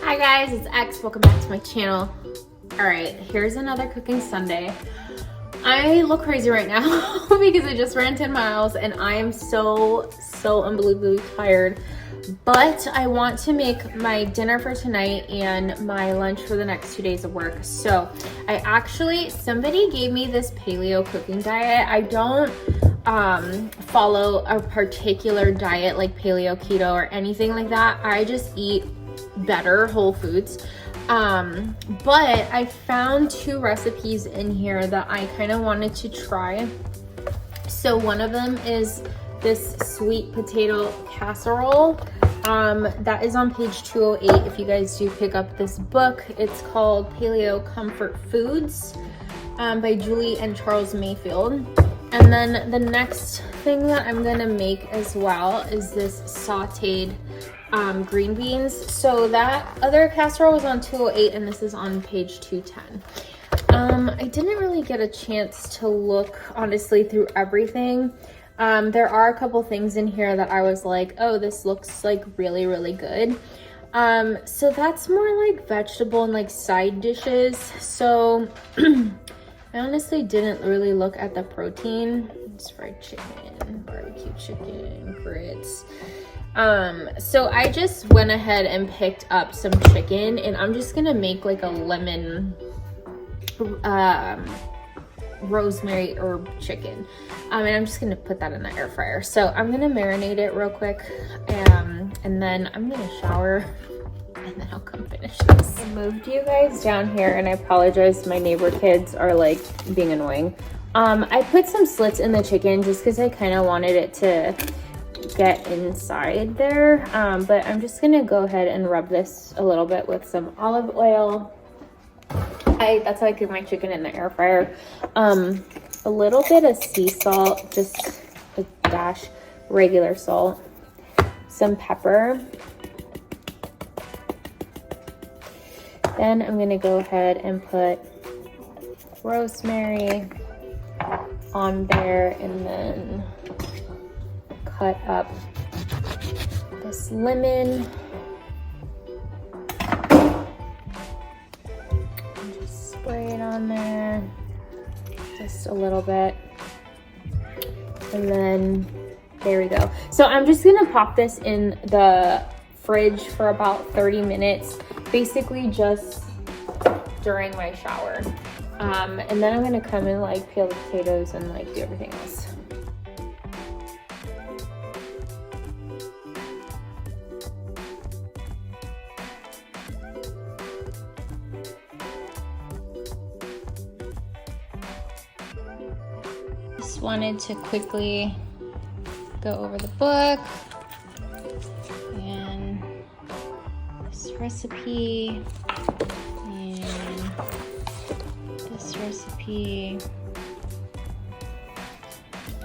Hi guys, it's X. Welcome back to my channel. Alright, here's another cooking Sunday. I look crazy right now because I just ran 10 miles and I am so unbelievably tired. But I want to make my dinner for tonight and my lunch for the next 2 days of work. So somebody gave me this paleo cooking diet. I don't follow a particular diet like paleo, keto, or anything like that. I just eat better whole foods. But I found 2 recipes in here that I kind of wanted to try. So one of them is this sweet potato casserole. That is on page 208 if you guys do pick up this book. It's called Paleo Comfort Foods by Julie and Charles Mayfield. And then the next thing that I'm gonna make as well is this sauteed green beans. So that other casserole was on 208 and this is on page 210. I didn't really get a chance to look honestly through everything. There are a couple things in here that I was like, oh, this looks like really good. So that's more like vegetable and like side dishes. So I honestly didn't really look at the protein. It's fried chicken, barbecue chicken, grits. So I just went ahead and picked up some chicken and I'm just gonna make like a lemon rosemary herb chicken. And I'm just gonna put that in the air fryer. So I'm gonna marinate it real quick and then I'm gonna shower and then I'll come finish this. I moved you guys down here and I apologize, my neighbor kids are like being annoying. I put some slits in the chicken just because I kind of wanted it to get inside there, but I'm just gonna go ahead and rub this a little bit with some olive oil. That's how I cook my chicken in the air fryer. A little bit of sea salt, just a dash, regular salt, some pepper. Then I'm gonna go ahead and put rosemary on there and then cut up this lemon. And just spray it on there, just a little bit. And then there we go. So I'm just gonna pop this in the fridge for about 30 minutes, basically just during my shower. And then I'm gonna come and like peel the potatoes and like do everything else. Just wanted to quickly go over the book and this recipe and this recipe.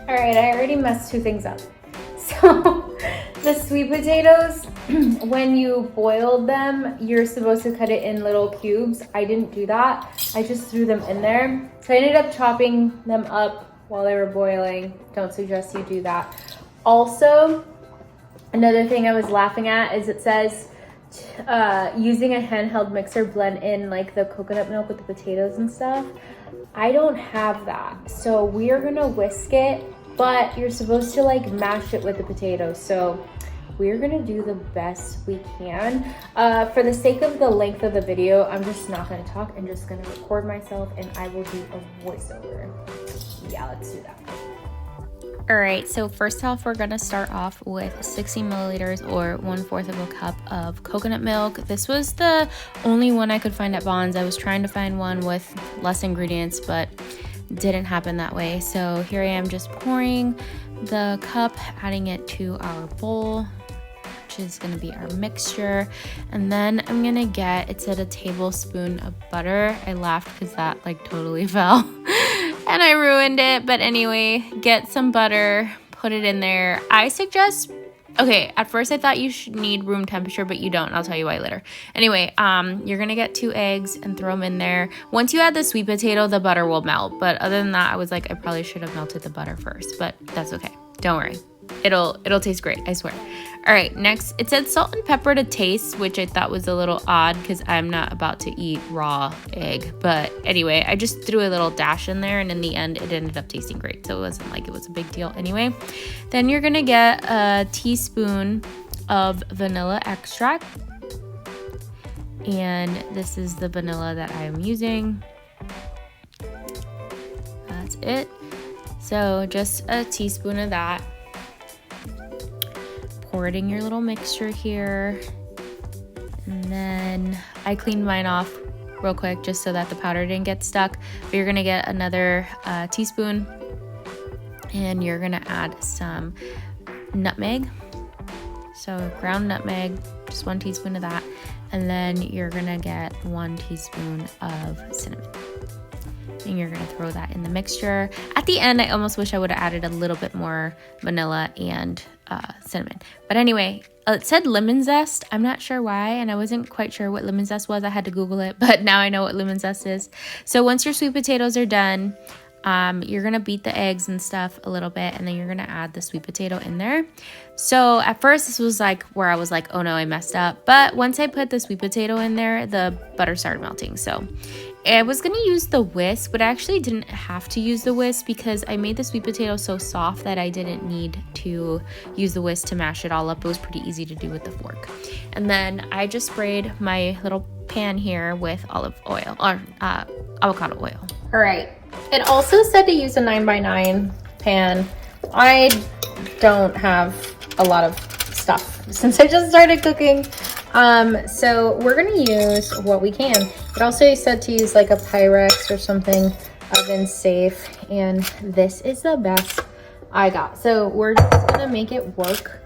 All right, I already messed 2 things up. So the sweet potatoes, when you boiled them, you're supposed to cut it in little cubes. I didn't do that. I just threw them in there. So I ended up chopping them up while they were boiling. Don't suggest you do that. Also, another thing I was laughing at is it says using a handheld mixer blend in like the coconut milk with the potatoes and stuff. I don't have that. So we are gonna whisk it, but you're supposed to like mash it with the potatoes. So we're gonna do the best we can. For the sake of the length of the video, I'm just not gonna talk. I'm just gonna record myself and I will do a voiceover. Yeah, let's do that. All right, so first off, we're gonna start off with 60 milliliters or 1/4 of a cup of coconut milk. This was the only one I could find at Bond's. I was trying to find one with less ingredients, but didn't happen that way. So here I am just pouring the cup, adding it to our bowl, which is gonna be our mixture. And then I'm gonna get, it said a tablespoon of butter. I laughed because that like totally fell. And I ruined it, but anyway, get some butter, put it in there. I suggest, okay, at first I thought you should need room temperature, but you don't. I'll tell you why later. Anyway, you're gonna get 2 eggs and throw them in there. Once you add the sweet potato, the butter will melt. But other than that, I was like, I probably should have melted the butter first, but that's okay. Don't worry. It'll taste great, I swear. All right, next it said salt and pepper to taste, which I thought was a little odd because I'm not about to eat raw egg. But anyway, I just threw a little dash in there, and in the end it ended up tasting great. So it wasn't like it was a big deal anyway. Then you're gonna get a teaspoon of vanilla extract. And this is the vanilla that I'm using. That's it. So just a teaspoon of that. Pour it in your little mixture here. And then I cleaned mine off real quick just so that the powder didn't get stuck. But you're gonna get another teaspoon, and you're gonna add some nutmeg. So ground nutmeg, just 1 teaspoon of that. And then you're gonna get 1 teaspoon of cinnamon. And you're gonna throw that in the mixture. At the end, I almost wish I would have added a little bit more vanilla and cinnamon. But anyway, it said lemon zest. I'm not sure why, and I wasn't quite sure what lemon zest was. I had to Google it, but now I know what lemon zest is. So once your sweet potatoes are done, you're gonna beat the eggs and stuff a little bit, and then you're gonna add the sweet potato in there. So at first this was like where I was like, oh no, I messed up. But once I put the sweet potato in there, the butter started melting. So I was gonna use the whisk, but I actually didn't have to use the whisk because I made the sweet potato so soft that I didn't need to use the whisk to mash it all up. It was pretty easy to do with the fork. And then I just sprayed my little pan here with olive oil or avocado oil. All right. It also said to use a 9x9 pan. I don't have a lot of stuff since I just started cooking. So we're gonna use what we can. It also said to use like a Pyrex or something oven safe, and this is the best I got. So we're just gonna make it work.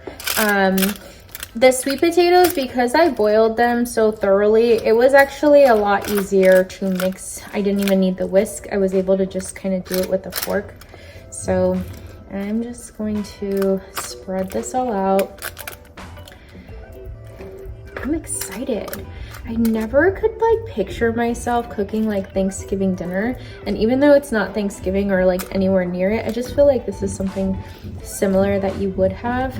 The sweet potatoes, because I boiled them so thoroughly, it was actually a lot easier to mix. I didn't even need the whisk. I was able to just kind of do it with a fork. So I'm just going to spread this all out. I'm excited. I never could like picture myself cooking like Thanksgiving dinner, and even though it's not Thanksgiving or like anywhere near it, I just feel like this is something similar that you would have.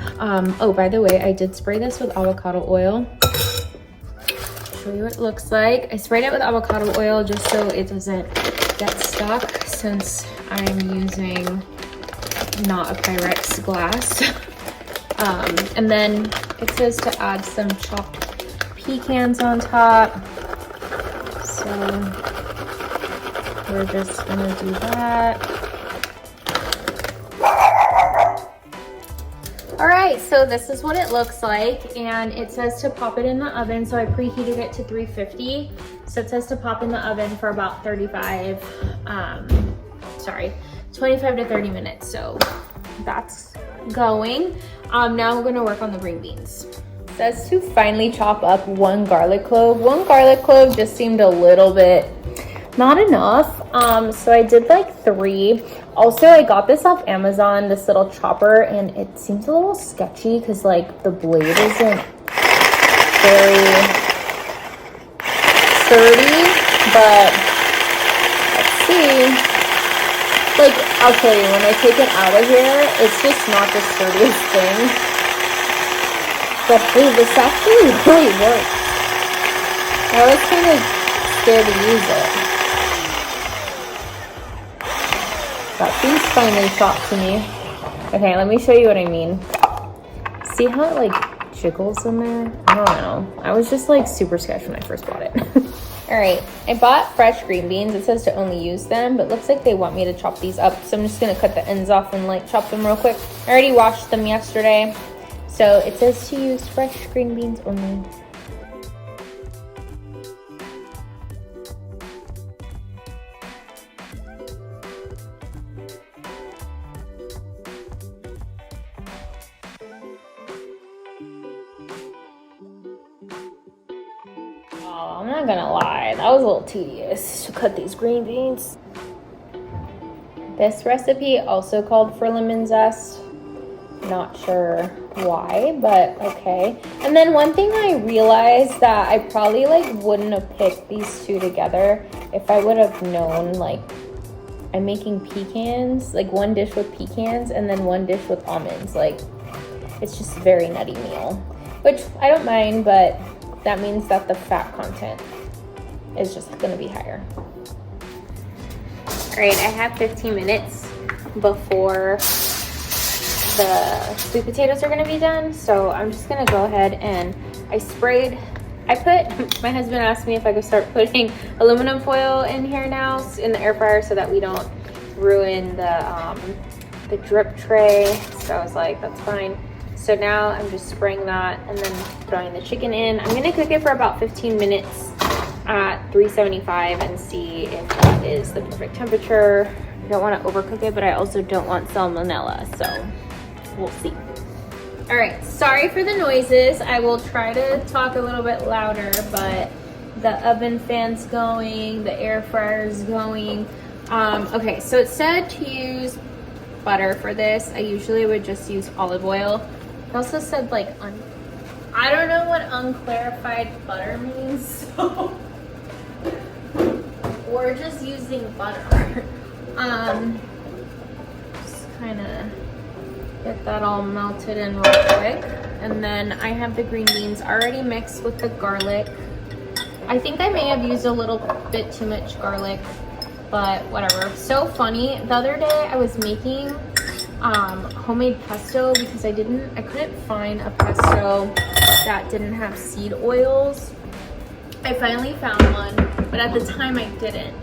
Oh, by the way, I did spray this with avocado oil. Show you what it looks like. I sprayed it with avocado oil just so it doesn't get stuck, since I'm using not a Pyrex glass. And then it says to add some chopped pecans on top, so we're just gonna do that. All right, so this is what it looks like, and it says to pop it in the oven. So I preheated it to 350. So it says to pop in the oven for about 25 to 30 minutes. So that's going. Now we're gonna work on the green beans. It says to finely chop up 1 garlic clove. 1 garlic clove just seemed a little bit not enough. So I did like 3. Also, I got this off Amazon, this little chopper, and it seems a little sketchy because like the blade isn't very sturdy, but let's see. Like, I'll tell you, when I take it out of here, it's just not the sturdiest thing. But hey, this actually really works. I was kind of scared to use it. That seems finely chopped to me. Okay, let me show you what I mean. See how it like jiggles in there? I don't know. I was just like super sketched when I first bought it. All right, I bought fresh green beans. It says to only use them, but looks like they want me to chop these up. So I'm just gonna cut the ends off and like chop them real quick. I already washed them yesterday. So it says to use fresh green beans only. Oh, I'm not gonna lie, that was a little tedious to cut these green beans. This recipe also called for lemon zest. Not sure why, but okay. And then one thing I realized that I probably like wouldn't have picked these two together if I would have known like I'm making pecans, like one dish with pecans and then one dish with almonds. Like, it's just a very nutty meal, which I don't mind, but that means that the fat content is just gonna be higher. All right, I have 15 minutes before the sweet potatoes are gonna be done. So I'm just gonna go ahead and my husband asked me if I could start putting aluminum foil in here now in the air fryer so that we don't ruin the drip tray. So I was like, that's fine. So now I'm just spraying that and then throwing the chicken in. I'm gonna cook it for about 15 minutes at 375 and see if that is the perfect temperature. I don't want to overcook it, but I also don't want salmonella, so we'll see. All right, sorry for the noises. I will try to talk a little bit louder, but the oven fan's going, the air fryer's going. Okay, so it said to use butter for this. I usually would just use olive oil. It also said like, I don't know what unclarified butter means, so we're just using butter. Just kind of get that all melted in real quick. And then I have the green beans already mixed with the garlic. I think I may have used a little bit too much garlic, but whatever. So funny, the other day I was making homemade pesto because I couldn't find a pesto that didn't have seed oils. I finally found one, but at the time I didn't.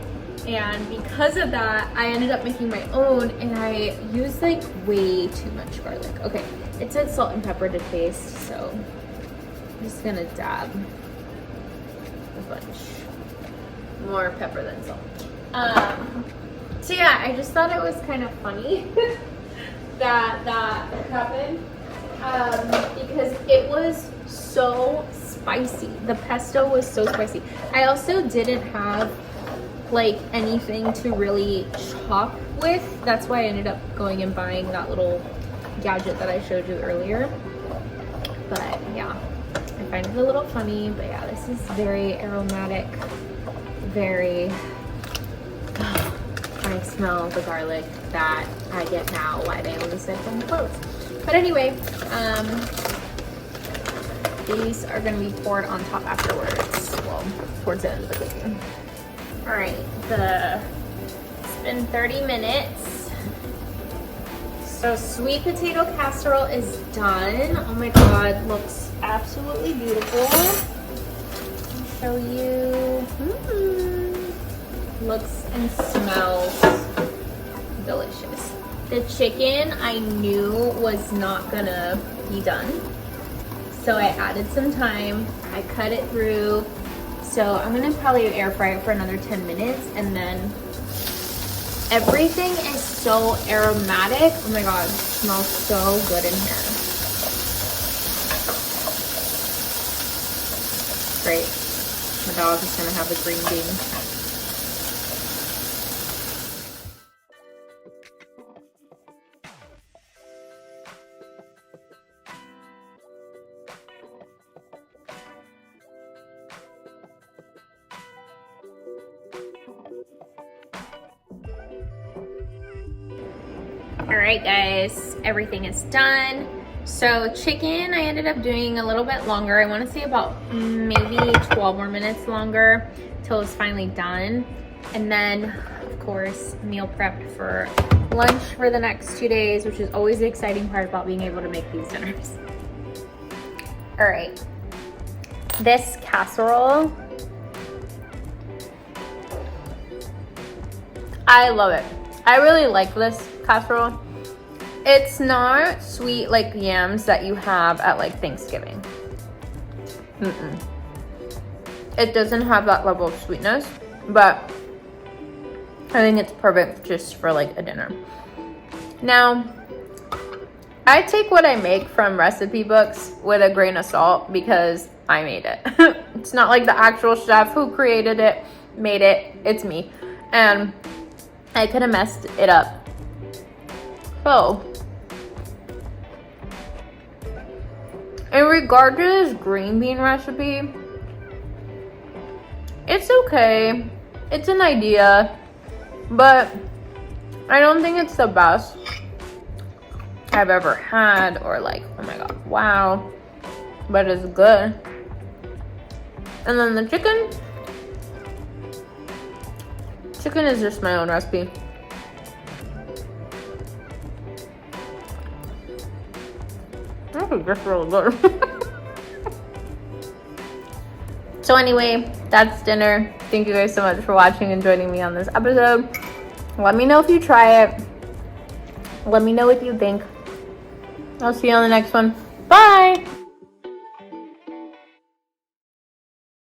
And because of that, I ended up making my own, and I used like way too much garlic. Okay, it said salt and pepper to taste, so I'm just gonna dab a bunch. More pepper than salt. So yeah, I just thought it was kind of funny that happened because it was so spicy. The pesto was so spicy. I also didn't have like anything to really chop with. That's why I ended up going and buying that little gadget that I showed you earlier. But yeah, I find it a little funny, but yeah, this is very aromatic, very, I smell the garlic that I get now, why they only said from clothes. But anyway, these are gonna be poured on top afterwards, well, towards the end of the cooking. All right, it's been 30 minutes. So sweet potato casserole is done. Oh my God, looks absolutely beautiful. I'll show you. Looks and smells delicious. The chicken I knew was not gonna be done, so I added some time. I cut it through. So I'm gonna probably air fry it for another 10 minutes, and then everything is so aromatic. Oh my God, it smells so good in here. Great. My dog is gonna have the green bean. All right, guys, everything is done. So chicken, I ended up doing a little bit longer. I want to say about maybe 12 more minutes longer till it's finally done. And then, of course, meal prepped for lunch for the next 2 days, which is always the exciting part about being able to make these dinners. All right, this casserole, I love it. I really like this casserole. It's not sweet like yams that you have at like Thanksgiving. It doesn't have that level of sweetness, but I think it's perfect just for like a dinner. Now, I take what I make from recipe books with a grain of salt because I made it. It's not like the actual chef who created it, made it, it's me. And I could have messed it up. So, in regard to this green bean recipe, it's okay. It's an idea, but I don't think it's the best I've ever had, or like, oh my god, wow, but it's good. And then the chicken is just my own recipe. This is just really good. So anyway, that's dinner. Thank you guys so much for watching and joining me on this episode. Let me know if you try it. Let me know what you think. I'll see you on the next one. Bye!